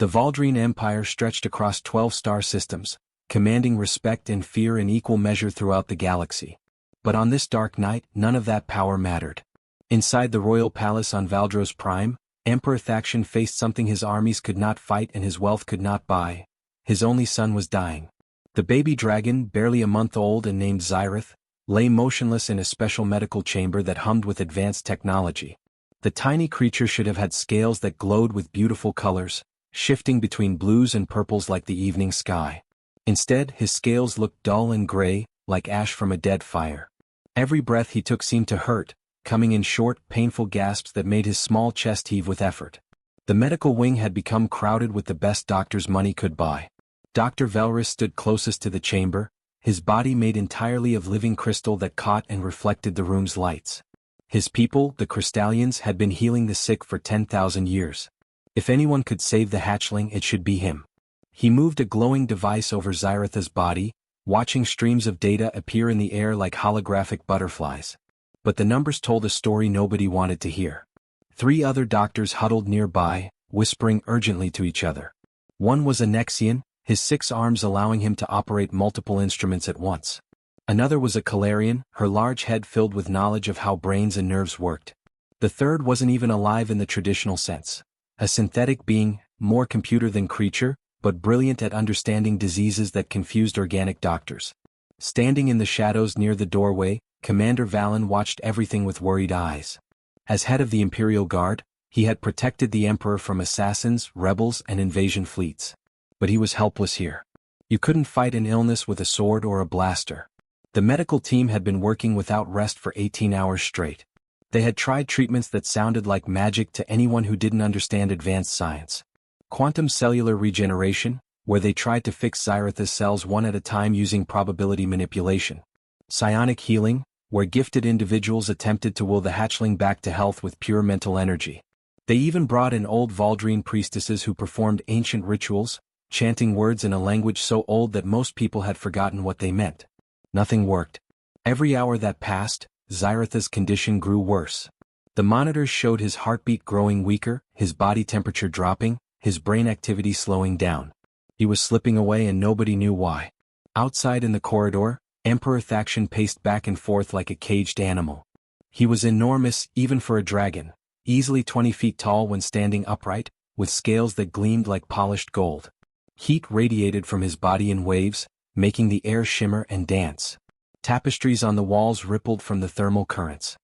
The Valdrine Empire stretched across 12 star systems, commanding respect and fear in equal measure throughout the galaxy. But on this dark night, none of that power mattered. Inside the royal palace on Valdros Prime, Emperor Thaxion faced something his armies could not fight and his wealth could not buy. His only son was dying. The baby dragon, barely a month old and named Xyrath, lay motionless in a special medical chamber that hummed with advanced technology. The tiny creature should have had scales that glowed with beautiful colors, shifting between blues and purples like the evening sky. Instead, his scales looked dull and gray, like ash from a dead fire. Every breath he took seemed to hurt, coming in short, painful gasps that made his small chest heave with effort. The medical wing had become crowded with the best doctors money could buy. Dr. Velris stood closest to the chamber, his body made entirely of living crystal that caught and reflected the room's lights. His people, the Crystallians, had been healing the sick for 10,000 years. If anyone could save the hatchling, it should be him. He moved a glowing device over Xyrath's body, watching streams of data appear in the air like holographic butterflies. But the numbers told a story nobody wanted to hear. 3 other doctors huddled nearby, whispering urgently to each other. One was a Nexian, his 6 arms allowing him to operate multiple instruments at once. Another was a Calarian, her large head filled with knowledge of how brains and nerves worked. The third wasn't even alive in the traditional sense. A synthetic being, more computer than creature, but brilliant at understanding diseases that confused organic doctors. Standing in the shadows near the doorway, Commander Valen watched everything with worried eyes. As head of the Imperial Guard, he had protected the Emperor from assassins, rebels, and invasion fleets. But he was helpless here. You couldn't fight an illness with a sword or a blaster. The medical team had been working without rest for 18 hours straight. They had tried treatments that sounded like magic to anyone who didn't understand advanced science. Quantum cellular regeneration, where they tried to fix Xyrath's cells one at a time using probability manipulation. Psionic healing, where gifted individuals attempted to will the hatchling back to health with pure mental energy. They even brought in old Valdrine priestesses who performed ancient rituals, chanting words in a language so old that most people had forgotten what they meant. Nothing worked. Every hour that passed, Xyrath's condition grew worse. The monitors showed his heartbeat growing weaker, his body temperature dropping, his brain activity slowing down. He was slipping away and nobody knew why. Outside in the corridor, Emperor Thaxion paced back and forth like a caged animal. He was enormous, even for a dragon, easily 20 feet tall when standing upright, with scales that gleamed like polished gold. Heat radiated from his body in waves, making the air shimmer and dance. Tapestries on the walls rippled from the thermal currents.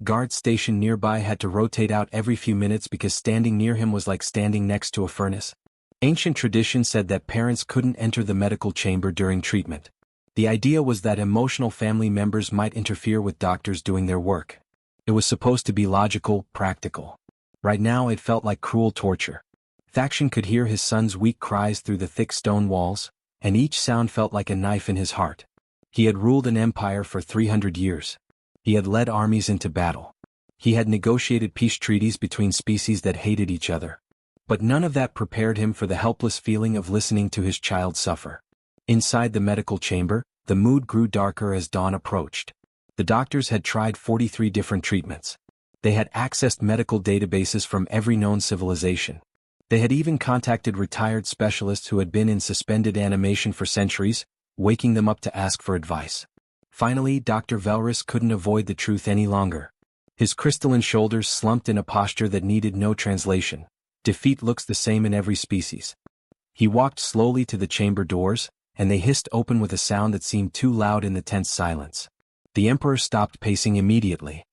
Guards stationed nearby had to rotate out every few minutes because standing near him was like standing next to a furnace. Ancient tradition said that parents couldn't enter the medical chamber during treatment. The idea was that emotional family members might interfere with doctors doing their work. It was supposed to be logical, practical. Right now it felt like cruel torture. Thaxion could hear his son's weak cries through the thick stone walls, and each sound felt like a knife in his heart. He had ruled an empire for 300 years. He had led armies into battle. He had negotiated peace treaties between species that hated each other. But none of that prepared him for the helpless feeling of listening to his child suffer. Inside the medical chamber, the mood grew darker as dawn approached. The doctors had tried 43 different treatments. They had accessed medical databases from every known civilization. They had even contacted retired specialists who had been in suspended animation for centuries, waking them up to ask for advice. Finally, Dr. Velris couldn't avoid the truth any longer. His crystalline shoulders slumped in a posture that needed no translation. Defeat looks the same in every species. He walked slowly to the chamber doors, and they hissed open with a sound that seemed too loud in the tense silence. The Emperor stopped pacing immediately.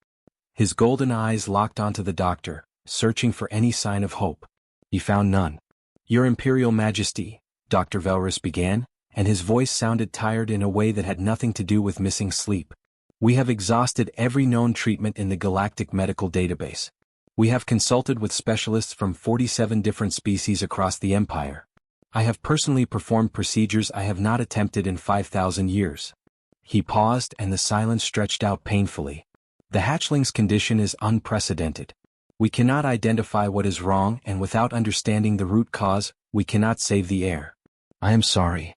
His golden eyes locked onto the doctor, searching for any sign of hope. He found none. "Your Imperial Majesty," Dr. Velris began, and his voice sounded tired in a way that had nothing to do with missing sleep. "We have exhausted every known treatment in the Galactic Medical Database. We have consulted with specialists from 47 different species across the Empire. I have personally performed procedures I have not attempted in 5,000 years. He paused and the silence stretched out painfully. "The hatchling's condition is unprecedented. We cannot identify what is wrong, and without understanding the root cause, we cannot save the heir. I am sorry."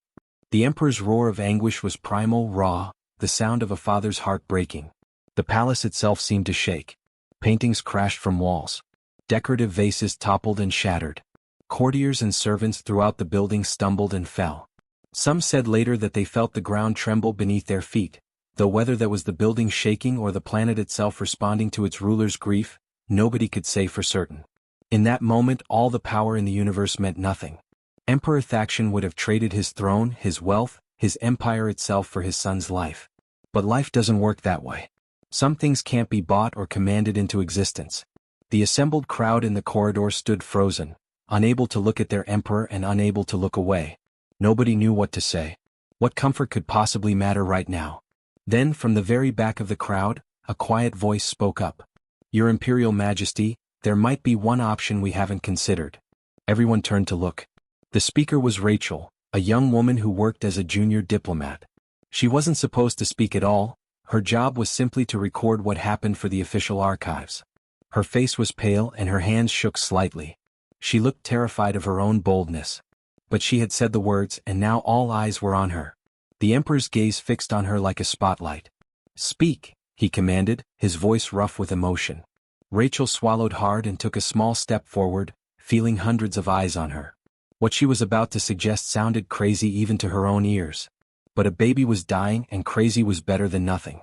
The Emperor's roar of anguish was primal, raw, the sound of a father's heart breaking. The palace itself seemed to shake. Paintings crashed from walls. Decorative vases toppled and shattered. Courtiers and servants throughout the building stumbled and fell. Some said later that they felt the ground tremble beneath their feet, though whether that was the building shaking or the planet itself responding to its ruler's grief, nobody could say for certain. In that moment all the power in the universe meant nothing. Emperor Thaxion would have traded his throne, his wealth, his empire itself for his son's life. But life doesn't work that way. Some things can't be bought or commanded into existence. The assembled crowd in the corridor stood frozen, unable to look at their emperor and unable to look away. Nobody knew what to say. What comfort could possibly matter right now? Then, from the very back of the crowd, a quiet voice spoke up. Your Imperial Majesty, there might be one option we haven't considered. Everyone turned to look. The speaker was Rachel, a young woman who worked as a junior diplomat. She wasn't supposed to speak at all. Her job was simply to record what happened for the official archives. Her face was pale and her hands shook slightly. She looked terrified of her own boldness. But she had said the words and now all eyes were on her. The Emperor's gaze fixed on her like a spotlight. Speak, he commanded, his voice rough with emotion. Rachel swallowed hard and took a small step forward, feeling hundreds of eyes on her. What she was about to suggest sounded crazy even to her own ears. But a baby was dying and crazy was better than nothing.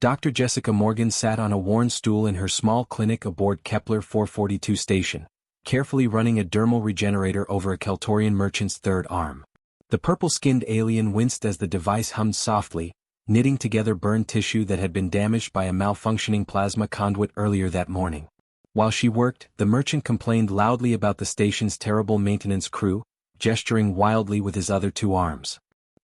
Dr. Jessica Morgan sat on a worn stool in her small clinic aboard Kepler 442 station, carefully running a dermal regenerator over a Keltorian merchant's third arm. The purple-skinned alien winced as the device hummed softly, knitting together burned tissue that had been damaged by a malfunctioning plasma conduit earlier that morning. While she worked, the merchant complained loudly about the station's terrible maintenance crew, gesturing wildly with his other two arms.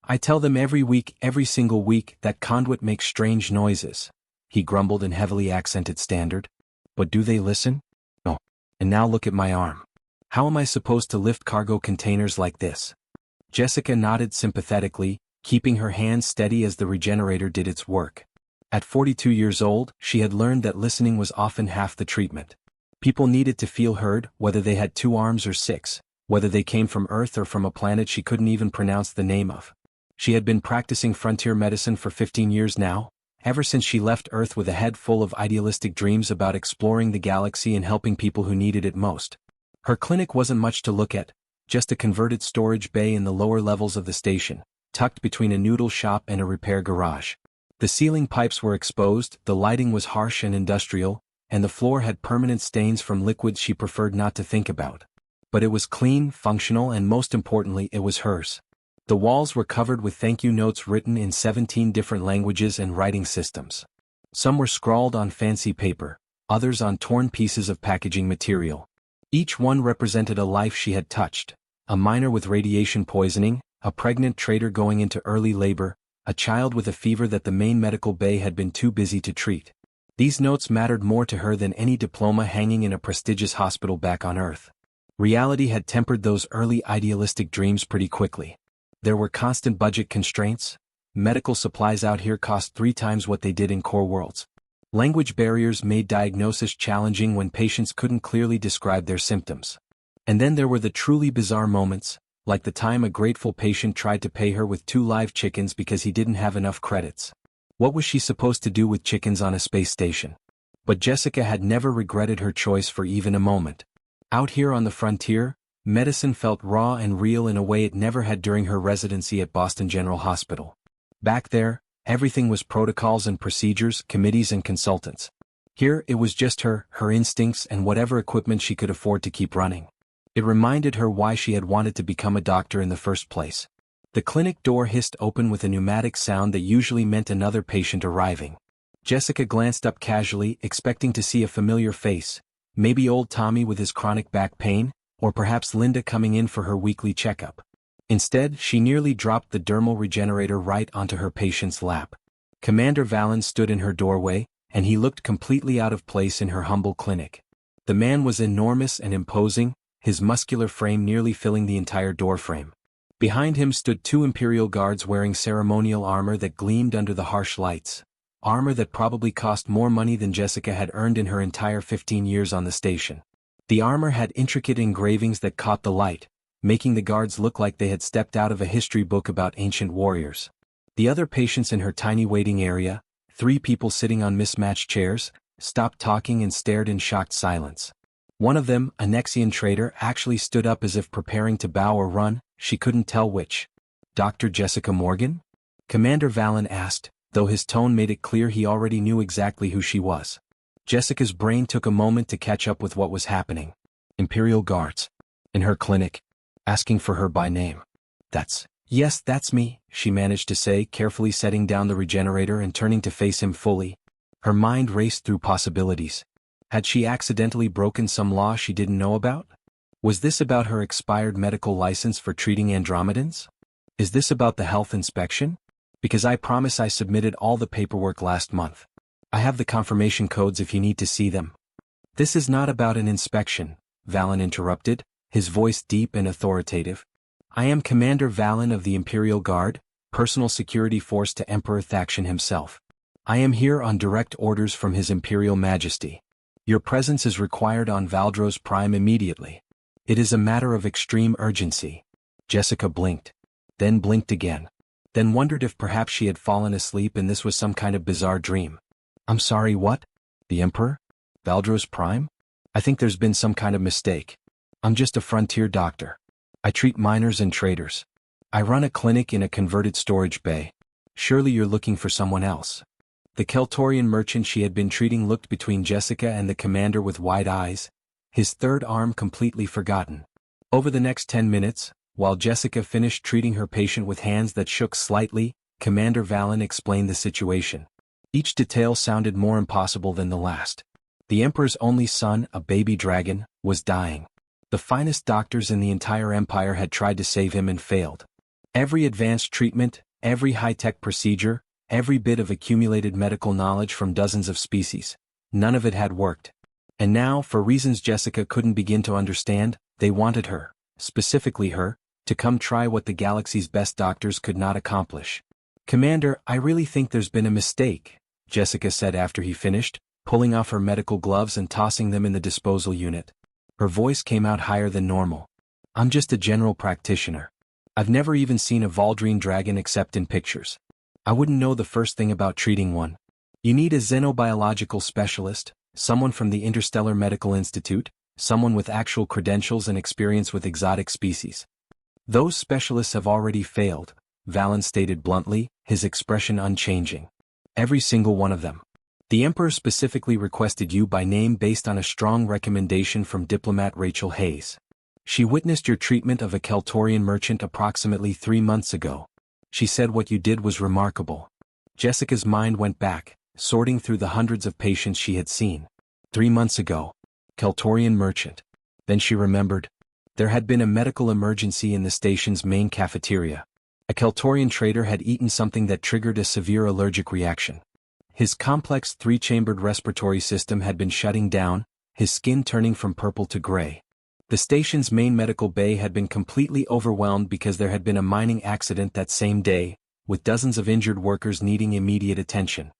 I tell them every single week, that conduit makes strange noises, he grumbled in heavily accented standard. But do they listen? No. And now look at my arm. How am I supposed to lift cargo containers like this? Jessica nodded sympathetically, keeping her hands steady as the regenerator did its work. At 42 years old, she had learned that listening was often half the treatment. People needed to feel heard, whether they had 2 arms or 6, whether they came from Earth or from a planet she couldn't even pronounce the name of. She had been practicing frontier medicine for 15 years now, ever since she left Earth with a head full of idealistic dreams about exploring the galaxy and helping people who needed it most. Her clinic wasn't much to look at, just a converted storage bay in the lower levels of the station, tucked between a noodle shop and a repair garage. The ceiling pipes were exposed, the lighting was harsh and industrial, and the floor had permanent stains from liquids she preferred not to think about. But it was clean, functional, and most importantly, it was hers. The walls were covered with thank you notes written in 17 different languages and writing systems. Some were scrawled on fancy paper, others on torn pieces of packaging material. Each one represented a life she had touched: a miner with radiation poisoning, a pregnant trader going into early labor, a child with a fever that the main medical bay had been too busy to treat. These notes mattered more to her than any diploma hanging in a prestigious hospital back on Earth. Reality had tempered those early idealistic dreams pretty quickly. There were constant budget constraints. Medical supplies out here cost 3 times what they did in core worlds. Language barriers made diagnosis challenging when patients couldn't clearly describe their symptoms. And then there were the truly bizarre moments, like the time a grateful patient tried to pay her with 2 live chickens because he didn't have enough credits. What was she supposed to do with chickens on a space station? But Jessica had never regretted her choice for even a moment. Out here on the frontier, medicine felt raw and real in a way it never had during her residency at Boston General Hospital. Back there, everything was protocols and procedures, committees and consultants. Here it was just her instincts and whatever equipment she could afford to keep running. It reminded her why she had wanted to become a doctor in the first place. The clinic door hissed open with a pneumatic sound that usually meant another patient arriving. Jessica glanced up casually, expecting to see a familiar face, maybe old Tommy with his chronic back pain, or perhaps Linda coming in for her weekly checkup. Instead, she nearly dropped the dermal regenerator right onto her patient's lap. Commander Valen stood in her doorway, and he looked completely out of place in her humble clinic. The man was enormous and imposing, his muscular frame nearly filling the entire doorframe. Behind him stood 2 Imperial guards wearing ceremonial armor that gleamed under the harsh lights. Armor that probably cost more money than Jessica had earned in her entire 15 years on the station. The armor had intricate engravings that caught the light, making the guards look like they had stepped out of a history book about ancient warriors. The other patients in her tiny waiting area, 3 people sitting on mismatched chairs, stopped talking and stared in shocked silence. One of them, a Nexian trader, actually stood up as if preparing to bow or run, she couldn't tell which. Dr. Jessica Morgan? Commander Valen asked, though his tone made it clear he already knew exactly who she was. Jessica's brain took a moment to catch up with what was happening. Imperial Guards. In her clinic. Asking for her by name. Yes, that's me, she managed to say, carefully setting down the regenerator and turning to face him fully. Her mind raced through possibilities. Had she accidentally broken some law she didn't know about? Was this about her expired medical license for treating Andromedans? Is this about the health inspection? Because I promise I submitted all the paperwork last month. I have the confirmation codes if you need to see them. This is not about an inspection, Valen interrupted, his voice deep and authoritative. I am Commander Valen of the Imperial Guard, personal security force to Emperor Thaxion himself. I am here on direct orders from His Imperial Majesty. Your presence is required on Valdros Prime immediately. It is a matter of extreme urgency. Jessica blinked. Then blinked again. Then wondered if perhaps she had fallen asleep and this was some kind of bizarre dream. I'm sorry, what? The Emperor? Valdros Prime? I think there's been some kind of mistake. I'm just a frontier doctor. I treat miners and traders. I run a clinic in a converted storage bay. Surely you're looking for someone else. The Keltorian merchant she had been treating looked between Jessica and the commander with wide eyes, his third arm completely forgotten. Over the next 10 minutes, while Jessica finished treating her patient with hands that shook slightly, Commander Valen explained the situation. Each detail sounded more impossible than the last. The Emperor's only son, a baby dragon, was dying. The finest doctors in the entire empire had tried to save him and failed. Every advanced treatment, every high-tech procedure, every bit of accumulated medical knowledge from dozens of species, none of it had worked. And now, for reasons Jessica couldn't begin to understand, they wanted her, specifically her, to come try what the galaxy's best doctors could not accomplish. Commander, I really think there's been a mistake, Jessica said after he finished, pulling off her medical gloves and tossing them in the disposal unit. Her voice came out higher than normal. I'm just a general practitioner. I've never even seen a Valdrine dragon except in pictures. I wouldn't know the first thing about treating one. You need a xenobiological specialist, someone from the Interstellar Medical Institute, someone with actual credentials and experience with exotic species. Those specialists have already failed, Valen stated bluntly, his expression unchanging. Every single one of them. The Emperor specifically requested you by name based on a strong recommendation from diplomat Rachel Hayes. She witnessed your treatment of a Keltorian merchant approximately 3 months ago. She said what you did was remarkable. Jessica's mind went back, sorting through the hundreds of patients she had seen. 3 months ago. Keltorian merchant. Then she remembered. There had been a medical emergency in the station's main cafeteria. A Keltorian trader had eaten something that triggered a severe allergic reaction. His complex 3-chambered respiratory system had been shutting down, his skin turning from purple to gray. The station's main medical bay had been completely overwhelmed because there had been a mining accident that same day, with dozens of injured workers needing immediate attention.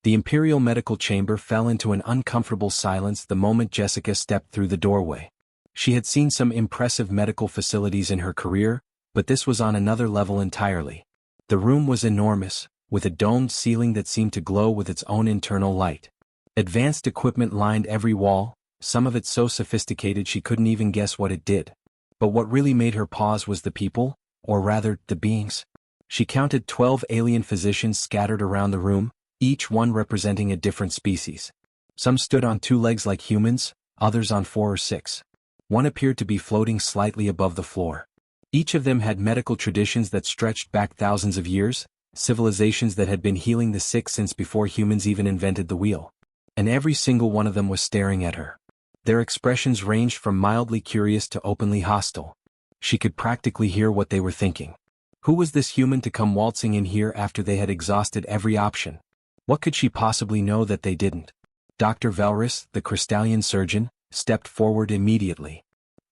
The Imperial Medical Chamber fell into an uncomfortable silence the moment Jessica stepped through the doorway. She had seen some impressive medical facilities in her career, but this was on another level entirely. The room was enormous, with a domed ceiling that seemed to glow with its own internal light. Advanced equipment lined every wall, some of it so sophisticated she couldn't even guess what it did. But what really made her pause was the people, or rather, the beings. She counted 12 alien physicians scattered around the room, each one representing a different species. Some stood on 2 legs like humans, others on 4 or 6. One appeared to be floating slightly above the floor. Each of them had medical traditions that stretched back thousands of years, civilizations that had been healing the sick since before humans even invented the wheel. And every single one of them was staring at her. Their expressions ranged from mildly curious to openly hostile. She could practically hear what they were thinking. Who was this human to come waltzing in here after they had exhausted every option? What could she possibly know that they didn't? Dr. Valrus, the Crystallian surgeon, stepped forward immediately.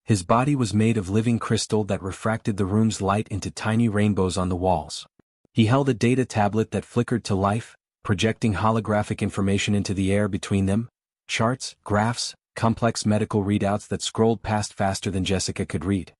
His body was made of living crystal that refracted the room's light into tiny rainbows on the walls. He held a data tablet that flickered to life, projecting holographic information into the air between them, charts, graphs, complex medical readouts that scrolled past faster than Jessica could read.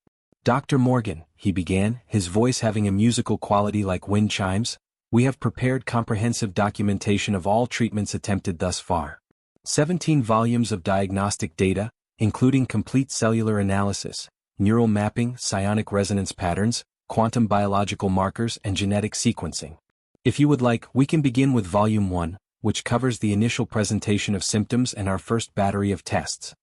Dr. Morgan, he began, his voice having a musical quality like wind chimes, we have prepared comprehensive documentation of all treatments attempted thus far. 17 volumes of diagnostic data, including complete cellular analysis, neural mapping, psionic resonance patterns, quantum biological markers, and genetic sequencing. If you would like, we can begin with Volume 1, which covers the initial presentation of symptoms and our first battery of tests.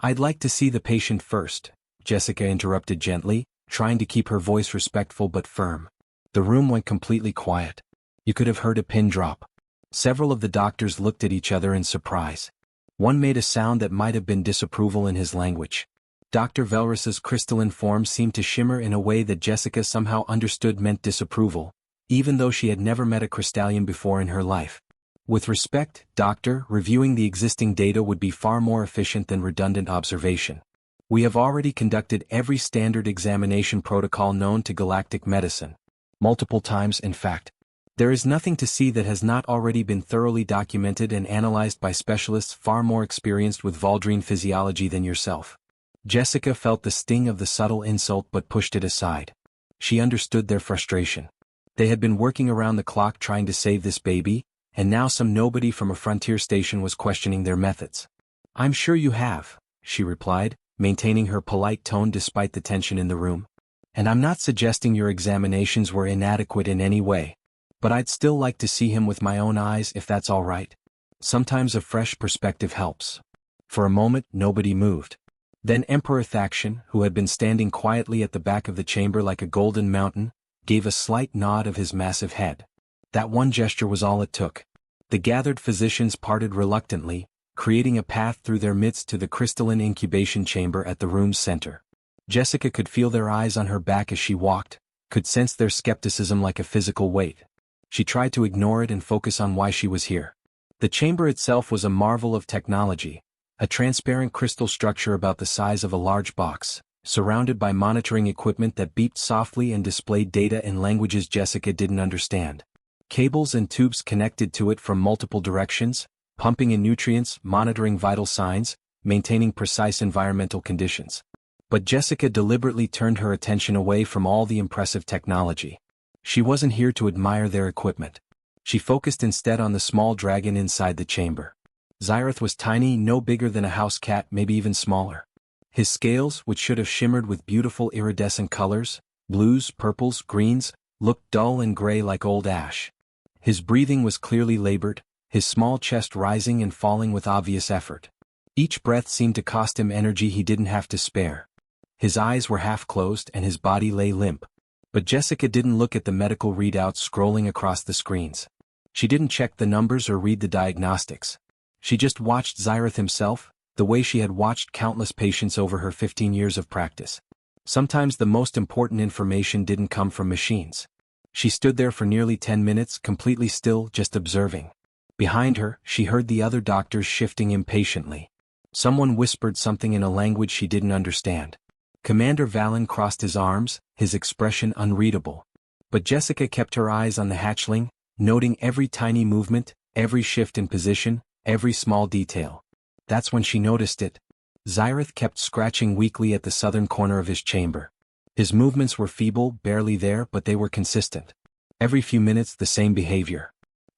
I'd like to see the patient first, Jessica interrupted gently, trying to keep her voice respectful but firm. The room went completely quiet. You could have heard a pin drop. Several of the doctors looked at each other in surprise. One made a sound that might have been disapproval in his language. Dr. Velrus's crystalline form seemed to shimmer in a way that Jessica somehow understood meant disapproval, even though she had never met a crystallian before in her life. With respect, Doctor, reviewing the existing data would be far more efficient than redundant observation. We have already conducted every standard examination protocol known to galactic medicine. Multiple times, in fact. There is nothing to see that has not already been thoroughly documented and analyzed by specialists far more experienced with Valdrine physiology than yourself. Jessica felt the sting of the subtle insult but pushed it aside. She understood their frustration. They had been working around the clock trying to save this baby, and now some nobody from a frontier station was questioning their methods. "I'm sure you have," she replied, maintaining her polite tone despite the tension in the room. "And I'm not suggesting your examinations were inadequate in any way. But I'd still like to see him with my own eyes if that's all right. Sometimes a fresh perspective helps." For a moment, nobody moved. Then Emperor Thaction, who had been standing quietly at the back of the chamber like a golden mountain, gave a slight nod of his massive head. That one gesture was all it took. The gathered physicians parted reluctantly, creating a path through their midst to the crystalline incubation chamber at the room's center. Jessica could feel their eyes on her back as she walked, could sense their skepticism like a physical weight. She tried to ignore it and focus on why she was here. The chamber itself was a marvel of technology, a transparent crystal structure about the size of a large box, surrounded by monitoring equipment that beeped softly and displayed data in languages Jessica didn't understand. Cables and tubes connected to it from multiple directions, pumping in nutrients, monitoring vital signs, maintaining precise environmental conditions. But Jessica deliberately turned her attention away from all the impressive technology. She wasn't here to admire their equipment. She focused instead on the small dragon inside the chamber. Xyrath was tiny, no bigger than a house cat, maybe even smaller. His scales, which should have shimmered with beautiful iridescent colors, blues, purples, greens, looked dull and gray like old ash. His breathing was clearly labored, his small chest rising and falling with obvious effort. Each breath seemed to cost him energy he didn't have to spare. His eyes were half closed and his body lay limp. But Jessica didn't look at the medical readouts scrolling across the screens. She didn't check the numbers or read the diagnostics. She just watched Xyrath himself, the way she had watched countless patients over her 15 years of practice. Sometimes the most important information didn't come from machines. She stood there for nearly 10 minutes, completely still, just observing. Behind her, she heard the other doctors shifting impatiently. Someone whispered something in a language she didn't understand. Commander Valen crossed his arms, his expression unreadable. But Jessica kept her eyes on the hatchling, noting every tiny movement, every shift in position, every small detail. That's when she noticed it. Xyrath kept scratching weakly at the southern corner of his chamber. His movements were feeble, barely there, but they were consistent. Every few minutes the same behavior.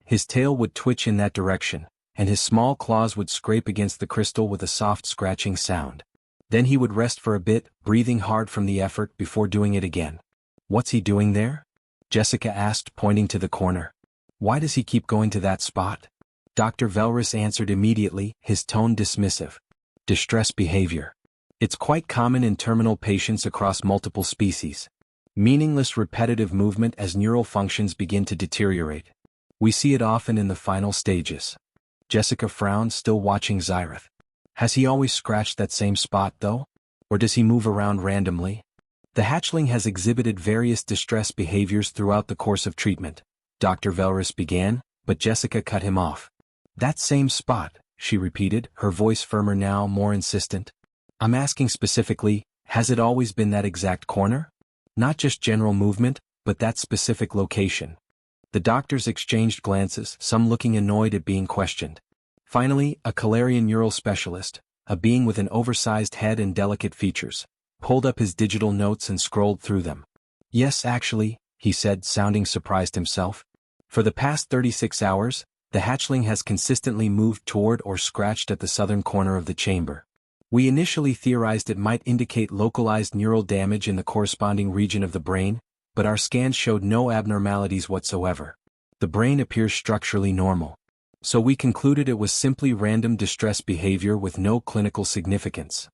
His tail would twitch in that direction, and his small claws would scrape against the crystal with a soft scratching sound. Then he would rest for a bit, breathing hard from the effort before doing it again. "What's he doing there?" Jessica asked, pointing to the corner. "Why does he keep going to that spot?" Dr. Velrus answered immediately, his tone dismissive. "Distress behavior. It's quite common in terminal patients across multiple species. Meaningless repetitive movement as neural functions begin to deteriorate. We see it often in the final stages." Jessica frowned, still watching Xyrath. "Has he always scratched that same spot, though? Or does he move around randomly?" "The hatchling has exhibited various distress behaviors throughout the course of treatment," Dr. Velrus began, but Jessica cut him off. "That same spot," she repeated, her voice firmer now, more insistent. "I'm asking specifically, has it always been that exact corner? Not just general movement, but that specific location." The doctors exchanged glances, some looking annoyed at being questioned. Finally, a Calarian neural specialist, a being with an oversized head and delicate features, pulled up his digital notes and scrolled through them. "Yes, actually," he said, sounding surprised himself. "For the past 36 hours, the hatchling has consistently moved toward or scratched at the southern corner of the chamber. We initially theorized it might indicate localized neural damage in the corresponding region of the brain, but our scans showed no abnormalities whatsoever. The brain appears structurally normal. So we concluded it was simply random distress behavior with no clinical significance.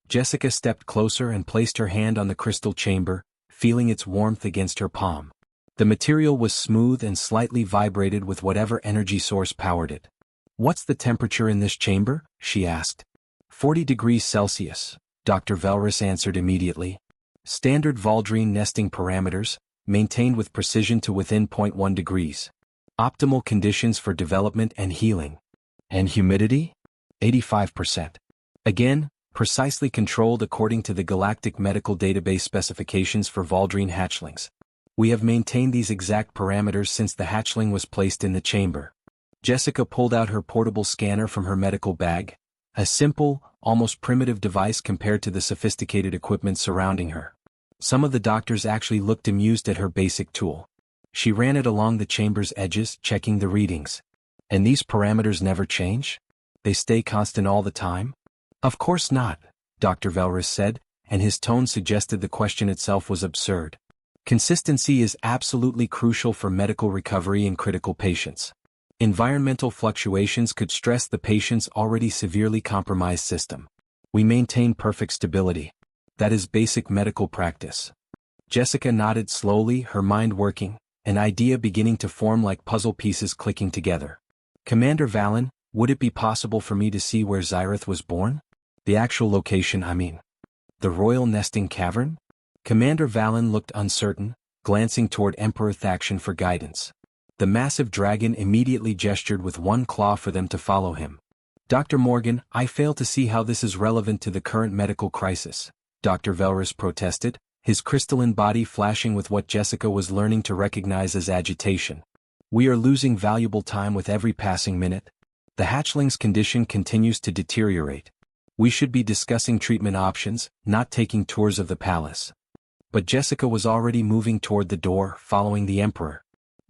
Jessica stepped closer and placed her hand on the crystal chamber, feeling its warmth against her palm. The material was smooth and slightly vibrated with whatever energy source powered it. "What's the temperature in this chamber?" she asked. 40 degrees Celsius, Dr. Velrus answered immediately. Standard Valdrine nesting parameters, maintained with precision to within 0.1 degrees. Optimal conditions for development and healing. And humidity? 85%. Again, precisely controlled according to the Galactic Medical Database specifications for Valdrine hatchlings. We have maintained these exact parameters since the hatchling was placed in the chamber. Jessica pulled out her portable scanner from her medical bag, a simple, almost primitive device compared to the sophisticated equipment surrounding her. Some of the doctors actually looked amused at her basic tool. She ran it along the chamber's edges, checking the readings. "And these parameters never change? They stay constant all the time?" "Of course not," Dr. Velrus said, and his tone suggested the question itself was absurd. "Consistency is absolutely crucial for medical recovery in critical patients. Environmental fluctuations could stress the patient's already severely compromised system. We maintain perfect stability. That is basic medical practice." Jessica nodded slowly, her mind working, an idea beginning to form like puzzle pieces clicking together. "Commander Valen, would it be possible for me to see where Xyrath was born? The actual location, I mean. The Royal Nesting Cavern?" Commander Valen looked uncertain, glancing toward Emperor Thaxion for guidance. The massive dragon immediately gestured with one claw for them to follow him. "Dr. Morgan, I fail to see how this is relevant to the current medical crisis," Dr. Velrus protested, his crystalline body flashing with what Jessica was learning to recognize as agitation. "We are losing valuable time with every passing minute. The hatchling's condition continues to deteriorate. We should be discussing treatment options, not taking tours of the palace." But Jessica was already moving toward the door, following the Emperor.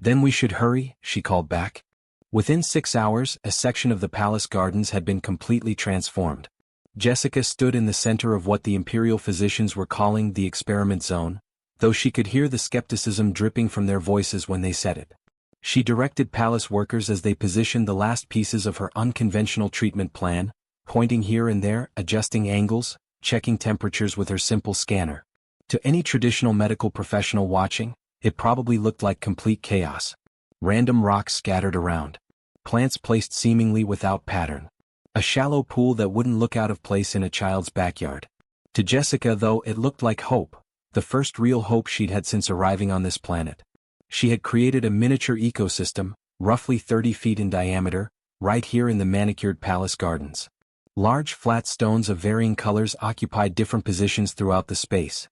"Then we should hurry," she called back. Within 6 hours, a section of the palace gardens had been completely transformed. Jessica stood in the center of what the Imperial physicians were calling the experiment zone, though she could hear the skepticism dripping from their voices when they said it. She directed palace workers as they positioned the last pieces of her unconventional treatment plan, pointing here and there, adjusting angles, checking temperatures with her simple scanner. To any traditional medical professional watching, it probably looked like complete chaos. Random rocks scattered around. Plants placed seemingly without pattern. A shallow pool that wouldn't look out of place in a child's backyard. To Jessica, though, it looked like hope, the first real hope she'd had since arriving on this planet. She had created a miniature ecosystem, roughly 30 feet in diameter, right here in the manicured palace gardens. Large flat stones of varying colors occupied different positions throughout the space.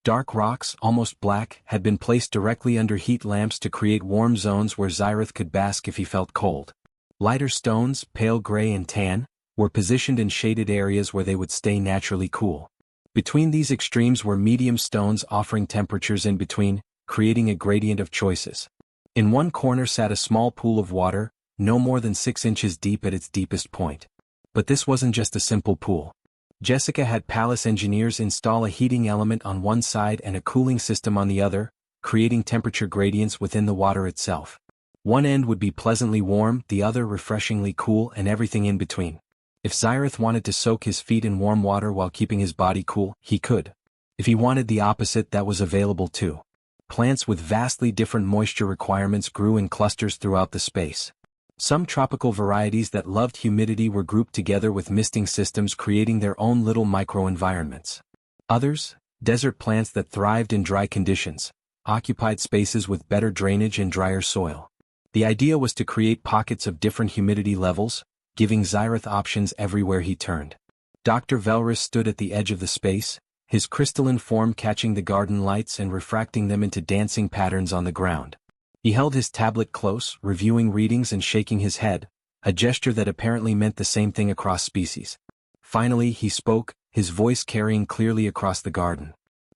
Dark rocks, almost black, had been placed directly under heat lamps to create warm zones where Xyrath could bask if he felt cold. Lighter stones, pale gray and tan, were positioned in shaded areas where they would stay naturally cool. Between these extremes were medium stones offering temperatures in between, creating a gradient of choices. In one corner sat a small pool of water, no more than 6 inches deep at its deepest point. But this wasn't just a simple pool. Jessica had palace engineers install a heating element on one side and a cooling system on the other, creating temperature gradients within the water itself. One end would be pleasantly warm, the other refreshingly cool, and everything in between. If Xyrath wanted to soak his feet in warm water while keeping his body cool, he could. If he wanted the opposite, that was available too. Plants with vastly different moisture requirements grew in clusters throughout the space. Some tropical varieties that loved humidity were grouped together with misting systems, creating their own little microenvironments. Others, desert plants that thrived in dry conditions, occupied spaces with better drainage and drier soil. The idea was to create pockets of different humidity levels, giving Xyrath options everywhere he turned. Dr. Velrus stood at the edge of the space, his crystalline form catching the garden lights and refracting them into dancing patterns on the ground. He held his tablet close, reviewing readings and shaking his head, a gesture that apparently meant the same thing across species. Finally, he spoke, his voice carrying clearly across the garden.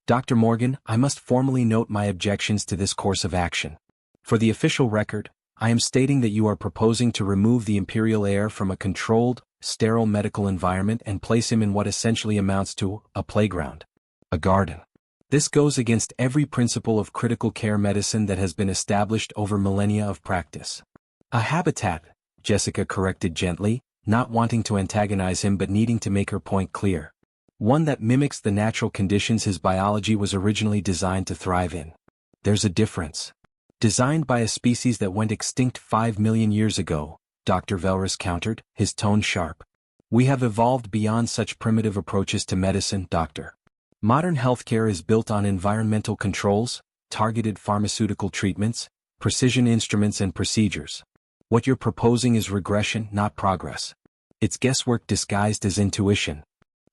"Dr. Morgan, I must formally note my objections to this course of action. For the official record, I am stating that you are proposing to remove the Imperial heir from a controlled, sterile medical environment and place him in what essentially amounts to a playground. A garden. This goes against every principle of critical care medicine that has been established over millennia of practice. A habitat, Jessica corrected gently, not wanting to antagonize him but needing to make her point clear. One that mimics the natural conditions his biology was originally designed to thrive in. There's a difference. Designed by a species that went extinct 5 million years ago, Dr. Velrus countered, his tone sharp. We have evolved beyond such primitive approaches to medicine, Doctor. Modern healthcare is built on environmental controls, targeted pharmaceutical treatments, precision instruments and procedures. What you're proposing is regression, not progress. It's guesswork disguised as intuition.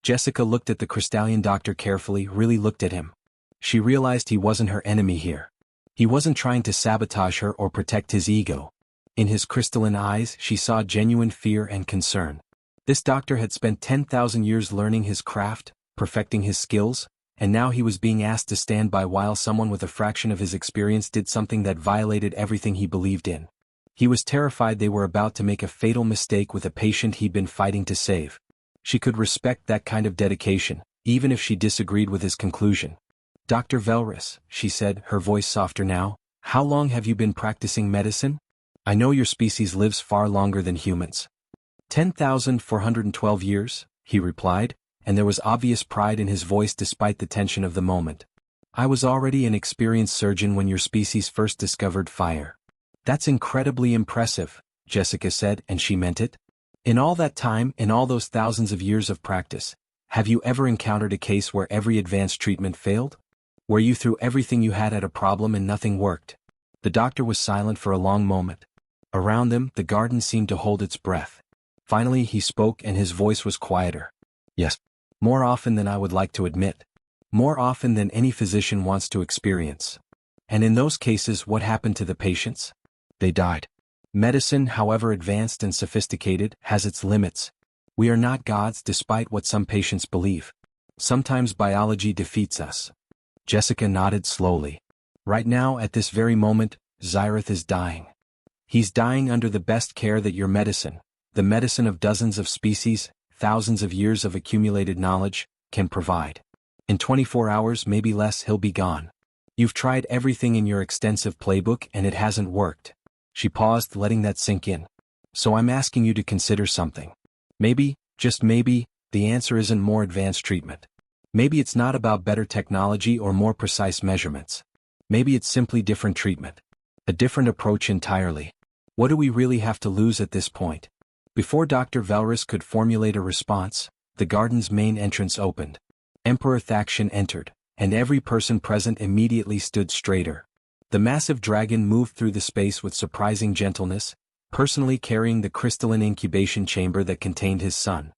Jessica looked at the Crystallian doctor carefully, really looked at him. She realized he wasn't her enemy here. He wasn't trying to sabotage her or protect his ego. In his crystalline eyes, she saw genuine fear and concern. This doctor had spent 10,000 years learning his craft, perfecting his skills, and now he was being asked to stand by while someone with a fraction of his experience did something that violated everything he believed in. He was terrified they were about to make a fatal mistake with a patient he'd been fighting to save. She could respect that kind of dedication, even if she disagreed with his conclusion. Dr. Velrus, she said, her voice softer now, how long have you been practicing medicine? I know your species lives far longer than humans. 10,412 years, he replied, and there was obvious pride in his voice despite the tension of the moment. I was already an experienced surgeon when your species first discovered fire. That's incredibly impressive, Jessica said, and she meant it. In all that time, in all those thousands of years of practice, have you ever encountered a case where every advanced treatment failed? Where you threw everything you had at a problem and nothing worked? The doctor was silent for a long moment. Around them, the garden seemed to hold its breath. Finally he spoke and his voice was quieter. Yes. More often than I would like to admit. More often than any physician wants to experience. And in those cases, what happened to the patients? They died. Medicine, however advanced and sophisticated, has its limits. We are not gods despite what some patients believe. Sometimes biology defeats us. Jessica nodded slowly. Right now, at this very moment, Xyrath is dying. He's dying under the best care that your medicine, the medicine of dozens of species, thousands of years of accumulated knowledge, can provide. In 24 hours, maybe less, he'll be gone. You've tried everything in your extensive playbook and it hasn't worked. She paused, letting that sink in. So I'm asking you to consider something. Maybe, just maybe, the answer isn't more advanced treatment. Maybe it's not about better technology or more precise measurements. Maybe it's simply different treatment. A different approach entirely. What do we really have to lose at this point? Before Dr. Velrus could formulate a response, the garden's main entrance opened. Emperor Thaction entered, and every person present immediately stood straighter. The massive dragon moved through the space with surprising gentleness, personally carrying the crystalline incubation chamber that contained his son.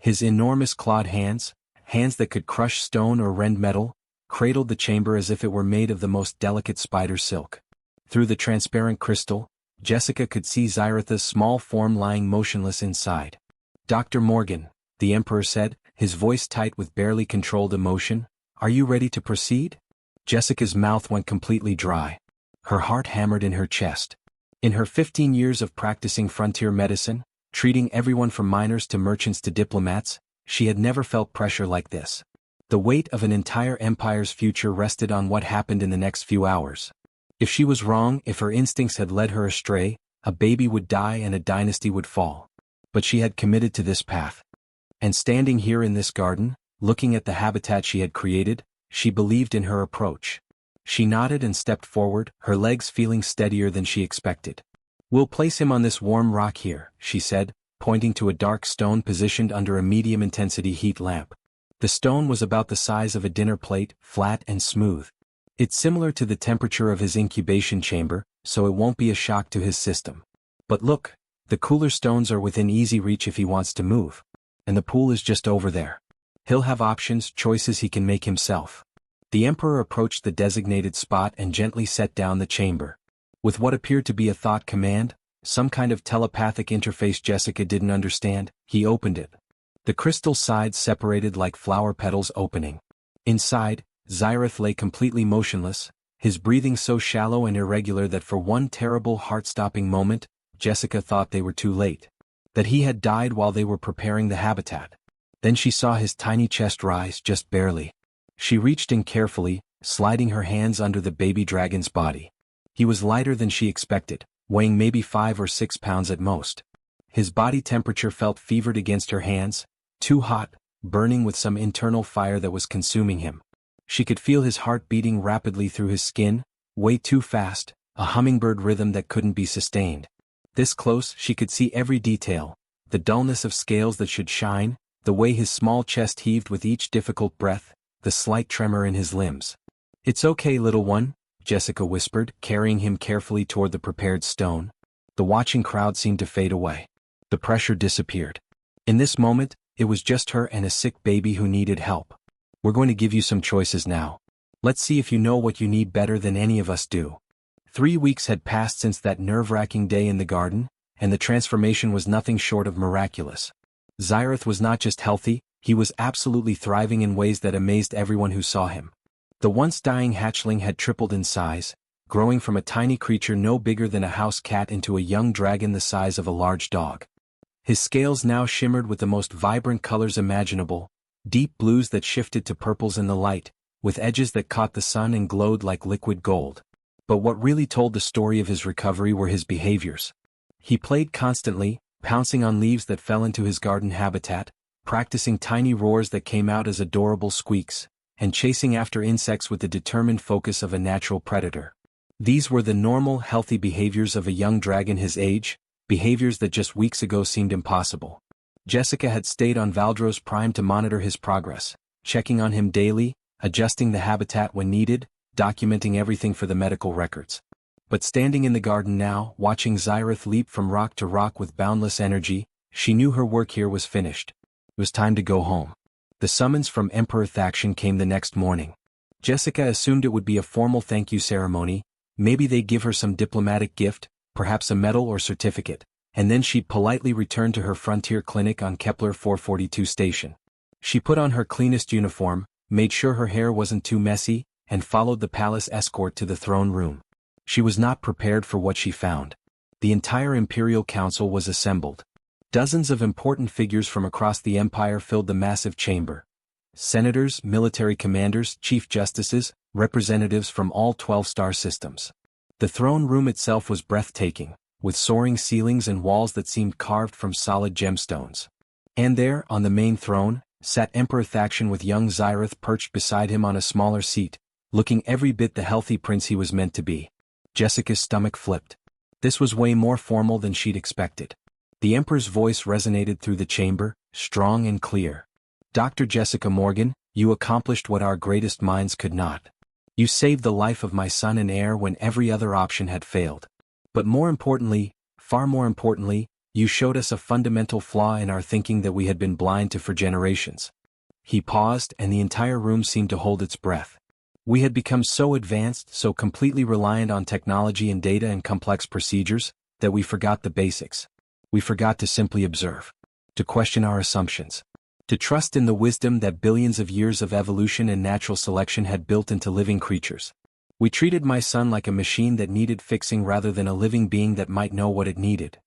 His enormous clawed hands, hands that could crush stone or rend metal, cradled the chamber as if it were made of the most delicate spider silk. Through the transparent crystal, Jessica could see Xyrath's small form lying motionless inside. Dr. Morgan, the Emperor said, his voice tight with barely controlled emotion, are you ready to proceed? Jessica's mouth went completely dry. Her heart hammered in her chest. In her 15 years of practicing frontier medicine, treating everyone from miners to merchants to diplomats, she had never felt pressure like this. The weight of an entire empire's future rested on what happened in the next few hours. If she was wrong, if her instincts had led her astray, a baby would die and a dynasty would fall. But she had committed to this path. And standing here in this garden, looking at the habitat she had created, she believed in her approach. She nodded and stepped forward, her legs feeling steadier than she expected. We'll place him on this warm rock here, she said, pointing to a dark stone positioned under a medium-intensity heat lamp. The stone was about the size of a dinner plate, flat and smooth. It's similar to the temperature of his incubation chamber, so it won't be a shock to his system. But look, the cooler stones are within easy reach if he wants to move. And the pool is just over there. He'll have options, choices he can make himself. The Emperor approached the designated spot and gently set down the chamber. With what appeared to be a thought command, some kind of telepathic interface Jessica didn't understand, he opened it. The crystal sides separated like flower petals opening. Inside, Xyrath lay completely motionless, his breathing so shallow and irregular that for one terrible heart-stopping moment, Jessica thought they were too late. That he had died while they were preparing the habitat. Then she saw his tiny chest rise just barely. She reached in carefully, sliding her hands under the baby dragon's body. He was lighter than she expected, weighing maybe 5 or 6 pounds at most. His body temperature felt fevered against her hands, too hot, burning with some internal fire that was consuming him. She could feel his heart beating rapidly through his skin, way too fast, a hummingbird rhythm that couldn't be sustained. This close, she could see every detail, the dullness of scales that should shine, the way his small chest heaved with each difficult breath, the slight tremor in his limbs. "It's okay, little one," Jessica whispered, carrying him carefully toward the prepared stone. The watching crowd seemed to fade away. The pressure disappeared. In this moment, it was just her and a sick baby who needed help. "We're going to give you some choices now. Let's see if you know what you need better than any of us do." 3 weeks had passed since that nerve-wracking day in the garden, and the transformation was nothing short of miraculous. Xyrath was not just healthy, he was absolutely thriving in ways that amazed everyone who saw him. The once dying hatchling had tripled in size, growing from a tiny creature no bigger than a house cat into a young dragon the size of a large dog. His scales now shimmered with the most vibrant colors imaginable, deep blues that shifted to purples in the light, with edges that caught the sun and glowed like liquid gold. But what really told the story of his recovery were his behaviors. He played constantly, pouncing on leaves that fell into his garden habitat, practicing tiny roars that came out as adorable squeaks, and chasing after insects with the determined focus of a natural predator. These were the normal, healthy behaviors of a young dragon his age, behaviors that just weeks ago seemed impossible. Jessica had stayed on Valdros Prime to monitor his progress, checking on him daily, adjusting the habitat when needed, documenting everything for the medical records. But standing in the garden now, watching Xyrath leap from rock to rock with boundless energy, she knew her work here was finished. It was time to go home. The summons from Emperor Thaction came the next morning. Jessica assumed it would be a formal thank you ceremony, maybe they'd give her some diplomatic gift, perhaps a medal or certificate, and then she'd politely return to her frontier clinic on Kepler 442 station. She put on her cleanest uniform, made sure her hair wasn't too messy, and followed the palace escort to the throne room. She was not prepared for what she found. The entire Imperial Council was assembled. Dozens of important figures from across the empire filled the massive chamber. Senators, military commanders, chief justices, representatives from all 12 star systems. The throne room itself was breathtaking, with soaring ceilings and walls that seemed carved from solid gemstones. And there, on the main throne, sat Emperor Thaction with young Xyrath perched beside him on a smaller seat, looking every bit the healthy prince he was meant to be. Jessica's stomach flipped. This was way more formal than she'd expected. The Emperor's voice resonated through the chamber, strong and clear. "Dr. Jessica Morgan, you accomplished what our greatest minds could not. You saved the life of my son and heir when every other option had failed. But more importantly, far more importantly, you showed us a fundamental flaw in our thinking that we had been blind to for generations." He paused, and the entire room seemed to hold its breath. "We had become so advanced, so completely reliant on technology and data and complex procedures, that we forgot the basics. We forgot to simply observe, to question our assumptions, to trust in the wisdom that billions of years of evolution and natural selection had built into living creatures. We treated my son like a machine that needed fixing rather than a living being that might know what it needed."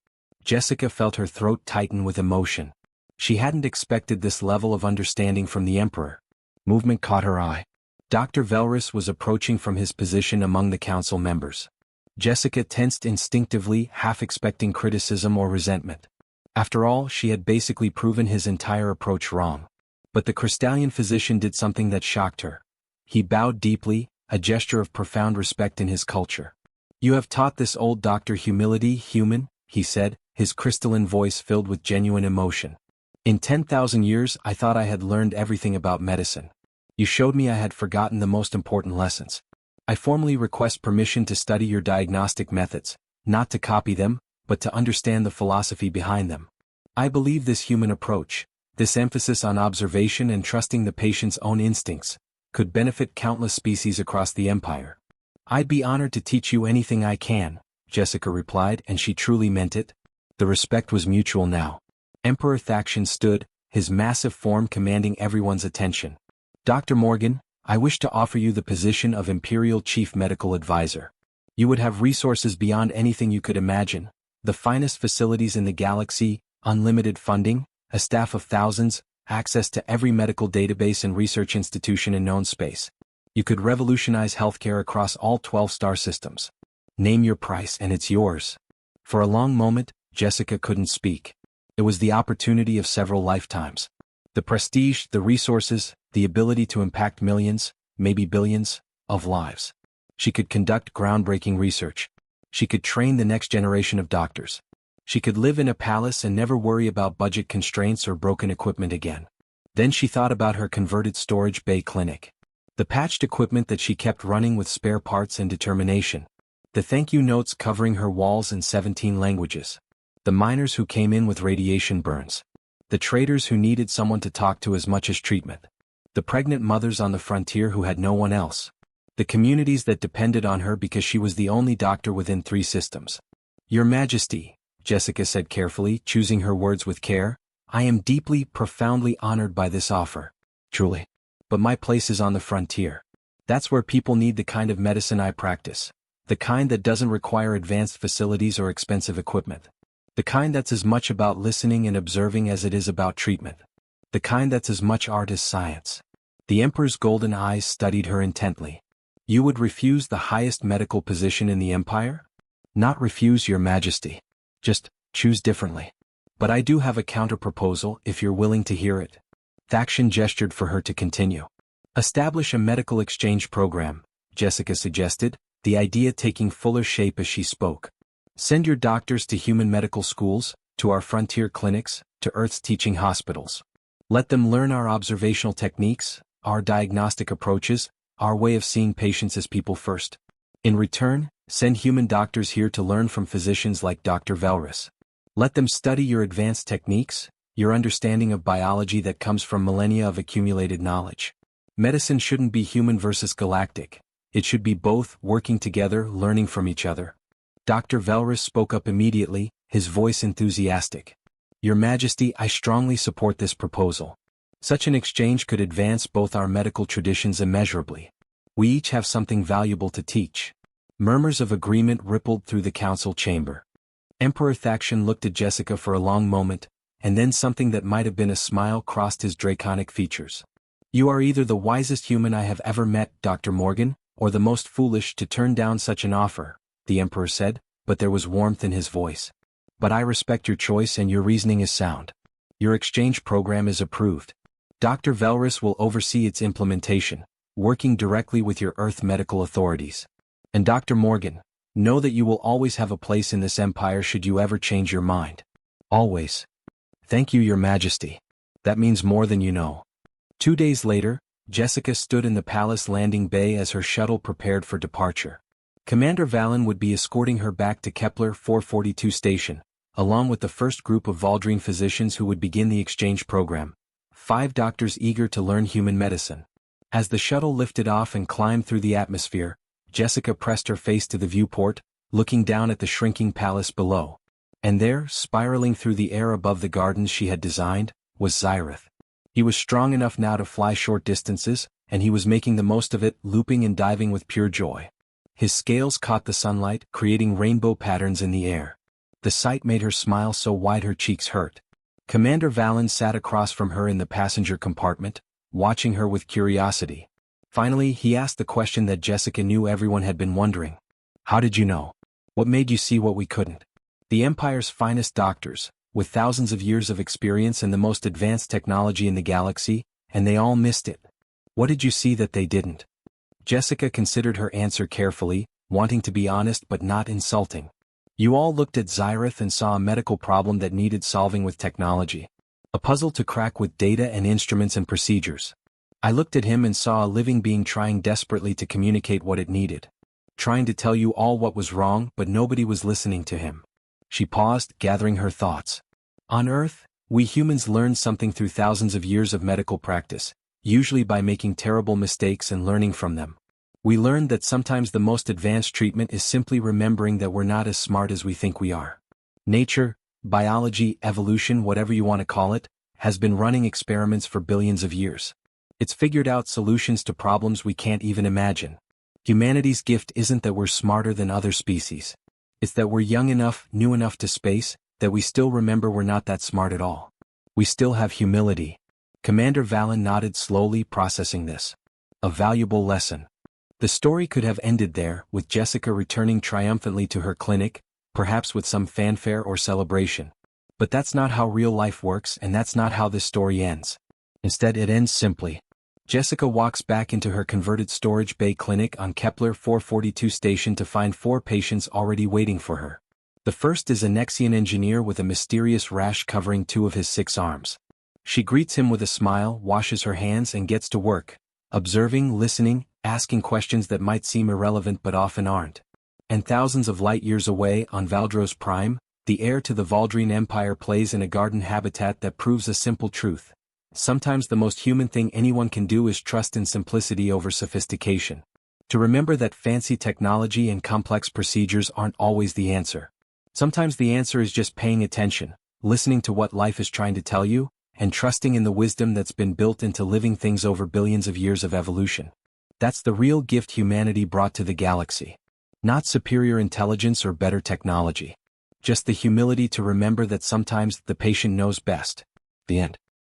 Jessica felt her throat tighten with emotion. She hadn't expected this level of understanding from the Emperor. Movement caught her eye. Dr. Velrus was approaching from his position among the council members. Jessica tensed instinctively, half expecting criticism or resentment. After all, she had basically proven his entire approach wrong. But the Crystallian physician did something that shocked her. He bowed deeply, a gesture of profound respect in his culture. "You have taught this old doctor humility, human," he said, his crystalline voice filled with genuine emotion. "In 10,000 years I thought I had learned everything about medicine. You showed me I had forgotten the most important lessons. I formally request permission to study your diagnostic methods, not to copy them, but to understand the philosophy behind them. I believe this human approach, this emphasis on observation and trusting the patient's own instincts, could benefit countless species across the empire. I'd be honored to teach you anything I can," Jessica replied, and she truly meant it. The respect was mutual now. Emperor Thaction stood, his massive form commanding everyone's attention. "Dr. Morgan, I wish to offer you the position of Imperial Chief Medical Advisor. You would have resources beyond anything you could imagine, the finest facilities in the galaxy, unlimited funding, a staff of thousands, access to every medical database and research institution in known space. You could revolutionize healthcare across all 12 star systems. Name your price and it's yours. For a long moment, Jessica couldn't speak. It was the opportunity of several lifetimes. The prestige, the resources, the ability to impact millions, maybe billions, of lives. She could conduct groundbreaking research. She could train the next generation of doctors. She could live in a palace and never worry about budget constraints or broken equipment again. Then she thought about her converted storage bay clinic. The patched equipment that she kept running with spare parts and determination. The thank you notes covering her walls in 17 languages. The miners who came in with radiation burns. The traders who needed someone to talk to as much as treatment. The pregnant mothers on the frontier who had no one else. The communities that depended on her because she was the only doctor within 3 systems. Your Majesty, Jessica said carefully, choosing her words with care, I am deeply, profoundly honored by this offer. Truly. But my place is on the frontier. That's where people need the kind of medicine I practice. The kind that doesn't require advanced facilities or expensive equipment. The kind that's as much about listening and observing as it is about treatment. The kind that's as much art as science. The Emperor's golden eyes studied her intently. You would refuse the highest medical position in the Empire? Not refuse, Your Majesty. Just choose differently. But I do have a counter-proposal if you're willing to hear it. Thaction gestured for her to continue. Establish a medical exchange program, Jessica suggested, the idea taking fuller shape as she spoke. Send your doctors to human medical schools, to our frontier clinics, to Earth's teaching hospitals. Let them learn our observational techniques, our diagnostic approaches, our way of seeing patients as people first. In return, send human doctors here to learn from physicians like Dr. Velrus. Let them study your advanced techniques, your understanding of biology that comes from millennia of accumulated knowledge. Medicine shouldn't be human versus galactic. It should be both, working together, learning from each other. Dr. Velrus spoke up immediately, his voice enthusiastic. Your Majesty, I strongly support this proposal. Such an exchange could advance both our medical traditions immeasurably. We each have something valuable to teach. Murmurs of agreement rippled through the council chamber. Emperor Thaction looked at Jessica for a long moment, and then something that might have been a smile crossed his draconic features. You are either the wisest human I have ever met, Dr. Morgan, or the most foolish to turn down such an offer, the Emperor said, but there was warmth in his voice. But I respect your choice and your reasoning is sound. Your exchange program is approved. Dr. Velrus will oversee its implementation, working directly with your Earth medical authorities. And Dr. Morgan, know that you will always have a place in this empire should you ever change your mind. Always. Thank you, Your Majesty. That means more than you know. 2 days later, Jessica stood in the palace landing bay as her shuttle prepared for departure. Commander Valen would be escorting her back to Kepler 442 station, along with the first group of Valdrine physicians who would begin the exchange program. 5 doctors eager to learn human medicine. As the shuttle lifted off and climbed through the atmosphere, Jessica pressed her face to the viewport, looking down at the shrinking palace below. And there, spiraling through the air above the gardens she had designed, was Xyrith. He was strong enough now to fly short distances, and he was making the most of it, looping and diving with pure joy. His scales caught the sunlight, creating rainbow patterns in the air. The sight made her smile so wide her cheeks hurt. Commander Valen sat across from her in the passenger compartment, watching her with curiosity. Finally, he asked the question that Jessica knew everyone had been wondering. How did you know? What made you see what we couldn't? The Empire's finest doctors, with thousands of years of experience and the most advanced technology in the galaxy, and they all missed it. What did you see that they didn't? Jessica considered her answer carefully, wanting to be honest but not insulting. You all looked at Xyrith and saw a medical problem that needed solving with technology. A puzzle to crack with data and instruments and procedures. I looked at him and saw a living being trying desperately to communicate what it needed. Trying to tell you all what was wrong, but nobody was listening to him. She paused, gathering her thoughts. On Earth, we humans learn something through thousands of years of medical practice, usually by making terrible mistakes and learning from them. We learned that sometimes the most advanced treatment is simply remembering that we're not as smart as we think we are. Nature, biology, evolution, whatever you want to call it, has been running experiments for billions of years. It's figured out solutions to problems we can't even imagine. Humanity's gift isn't that we're smarter than other species. It's that we're young enough, new enough to space, that we still remember we're not that smart at all. We still have humility. Commander Valen nodded slowly, processing this. A valuable lesson. The story could have ended there, with Jessica returning triumphantly to her clinic, perhaps with some fanfare or celebration. But that's not how real life works, and that's not how this story ends. Instead, it ends simply. Jessica walks back into her converted storage bay clinic on Kepler 442 station to find 4 patients already waiting for her. The first is a Nexian engineer with a mysterious rash covering 2 of his 6 arms. She greets him with a smile, washes her hands and gets to work, observing, listening, asking questions that might seem irrelevant but often aren't. And thousands of light years away, on Valdros Prime, the heir to the Valdrine Empire plays in a garden habitat that proves a simple truth. Sometimes the most human thing anyone can do is trust in simplicity over sophistication. To remember that fancy technology and complex procedures aren't always the answer. Sometimes the answer is just paying attention, listening to what life is trying to tell you, and trusting in the wisdom that's been built into living things over billions of years of evolution. That's the real gift humanity brought to the galaxy. Not superior intelligence or better technology. Just the humility to remember that sometimes the patient knows best. The end.